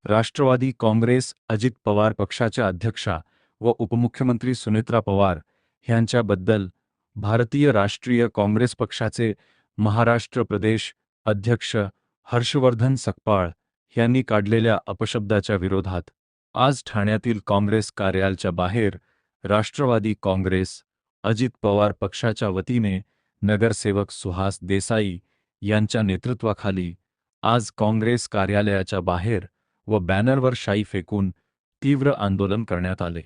राष्ट्रवादी काँग्रेस अजित पवार पक्षाच्या अध्यक्षा व उपमुख्यमंत्री सुनेत्रा पवार यांच्याबद्दल भारतीय राष्ट्रीय काँग्रेस पक्षाचे महाराष्ट्र प्रदेश अध्यक्ष हर्षवर्धन सकपाळ यांनी काढलेल्या अपशब्दाच्या विरोधात आज ठाण्यातील काँग्रेस कार्यालयाच्या बाहेर राष्ट्रवादी काँग्रेस अजित पवार पक्षाच्या वतीने नगरसेवक सुहास देसाई यांच्या नेतृत्वाखाली आज काँग्रेस कार्यालयाच्या बाहेर व बॅनरवर शाई फेकून तीव्र आंदोलन करण्यात आले।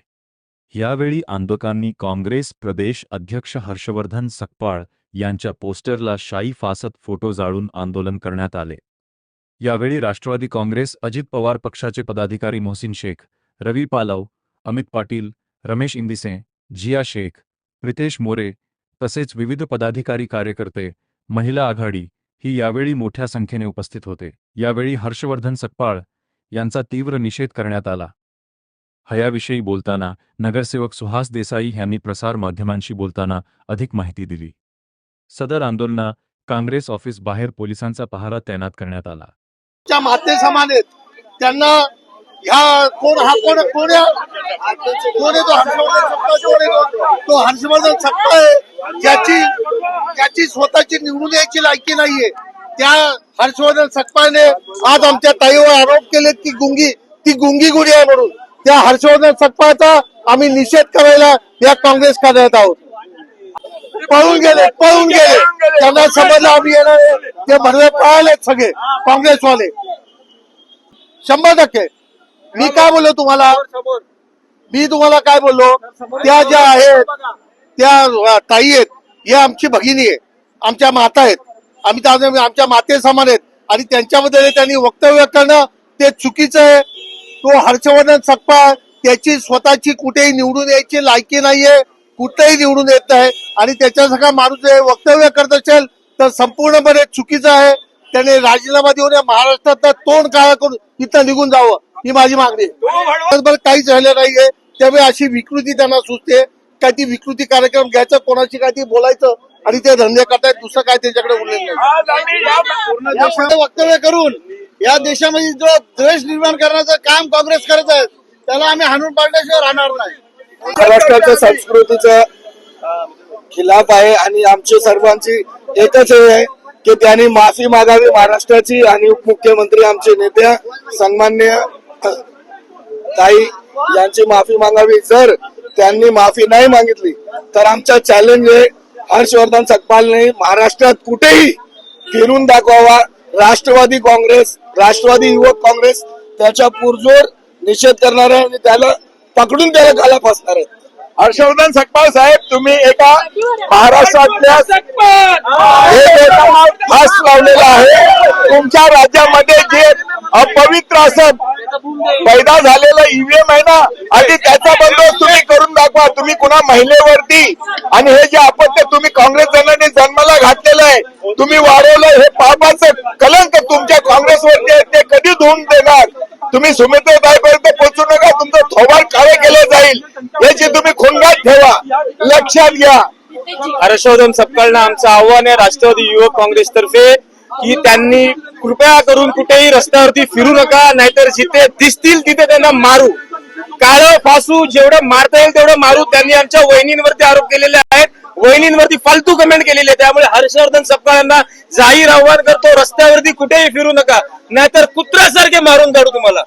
यावेळी आंदोलकांनी काँग्रेस प्रदेश अध्यक्ष हर्षवर्धन सकपाळ यांच्या पोस्टरला शाई फासत फोटो जाळून आंदोलन करण्यात आले। यावेळी राष्ट्रवादी काँग्रेस अजित पवार पक्षाचे पदाधिकारी मोहसिन शेख, रवी पालव, अमित पाटील, रमेश इंदिसे, जिया शेख, प्रितेश मोरे तसेच विविध पदाधिकारी कार्यकर्ते, महिला आघाडी ही यावेळी मोठ्या संख्येने उपस्थित होते। यावेळी हर्षवर्धन सकपाळ यांचा तीव्र निषेध करण्यात आला। याविषयी बोलताना नगरसेवक सुहास देसाई यांनी प्रसार माध्यमांशी बोलताना अधिक माहिती दिली। सदर आंदोलनात काँग्रेस ऑफिस बाहेर पोलिसांचा पहारा तैनात करण्यात आला। च्या माते समान आहेत त्यांना ह्या कोण तो हर्षवर्धन सकपाळ आहे ज्याची स्वतःची निवडून यायची लायकी नाहीये। त्या हर्षवर्धन सकपाळने आज आमच्या ताईवर आरोप केले की ती गुंगी गुडी आहे म्हणून। त्या हर्षवर्धन सकपाळचा आम्ही निषेध करायला या काँग्रेस कार्यालयात आहोत। पळून गेले त्यांना समजलं आम्ही येणार ते भरले पळालेत सगळे काँग्रेसवाले 100%। मी काय बोललो तुम्हाला काय बोललो त्या ज्या आहेत त्या ताई आहेत हे आमची भगिनी आहे, आमच्या माता आहेत, आम्ही आमच्या माते समान आहेत आणि त्यांच्याबद्दल त्यांनी वक्तव्य करणं ते चुकीचं आहे। तो हर्षवर्धन सकपाळ त्याची स्वतःची कुठेही निवडून यायची लायकी नाहीये, कुठेही निवडून येत नाही आणि त्याच्यासारखा माणूस जे वक्तव्य करत असेल तर संपूर्णपणे चुकीचं आहे। त्याने राजीनामा देऊन या महाराष्ट्रात तोंड काळा करून इथं निघून जावं ही माझी मागणी आहे। काहीच राहिलं नाहीये त्यामुळे अशी विकृती त्यांना सुचते काय ती विकृती कार्यक्रम घ्यायचं कोणाशी काय ती बोलायचं आणि ते धंदे करतायत, दुसरं काय त्यांच्याकडे उरलेलं नाही। वक्तव्य करून या देशामध्ये जो द्वेष निर्माण करण्याचं काम काँग्रेस करत आहे त्याला आम्ही हाणून पाडल्याशिवाय राहणार नाही। महाराष्ट्राच्या संस्कृतीचं खिलाफ आहे आणि आमची सर्वांची एकच आहे की त्यांनी माफी मागावी महाराष्ट्राची आणि उपमुख्यमंत्री आमचे नेत्या सन्माननीय ताई यांची माफी मागावी। जर त्यांनी माफी नाही मागितली तर आमचा चॅलेंज आहे हर्षवर्धन सकपाळने महाराष्ट्रात कुठेही फिरून दाखवावा। राष्ट्रवादी काँग्रेस, राष्ट्रवादी युवक काँग्रेस त्याच्या पुरजोर निषेध करणार आहे आणि त्याला पकडून त्याला गाला फासणार आहे। हर्षवर्धन सकपाळ साहेब तुम्ही एका महाराष्ट्रातल्या फास लावलेला आहे। तुमच्या राज्यामध्ये जे अपवित्र असं पैदा झालेला ईव्हीएम आहे ना आणि त्याचा बंदोबस्त तुम्ही करून दाखवा। तुम्ही कुणा महिलेवरती आणि हे जे अपत्य तुम्ही काँग्रेस जणांनी जन्माला घातलेलं आहे तुम्ही वाढवलं, हे पापाचं कलंक तुमच्या काँग्रेसवरती आहे ते कधी धुवून देणार? तुम्ही सुमित्राताईपर्यंत पोहोचू नका, तुमचं थोबाड काळे केलं जाईल याची तुम्ही खुणगाट ठेवा, लक्षात घ्या। हर्षवर्धन सकपाळना आमचं आव्हान आहे राष्ट्रवादी युवक काँग्रेस तर्फे की त्यांनी कृपया करून कुठेही रस्त्यावरती फिरू नका, नाहीतर जिथे दिसतील तिथे त्यांना मारू, काळं फासू, जेवढं मारता येईल तेवढं मारू। त्यांनी आमच्या वहिनींवरती आरोप केलेले आहेत, वहिनींवरती फालतू कमेंट केलेली आहे। त्यामुळे हर्षवर्धन सकपाळांना जाहीर आव्हान करतो रस्त्यावरती कुठेही फिरू नका, नाहीतर कुत्र्यासारखे मारून काढू तुम्हाला।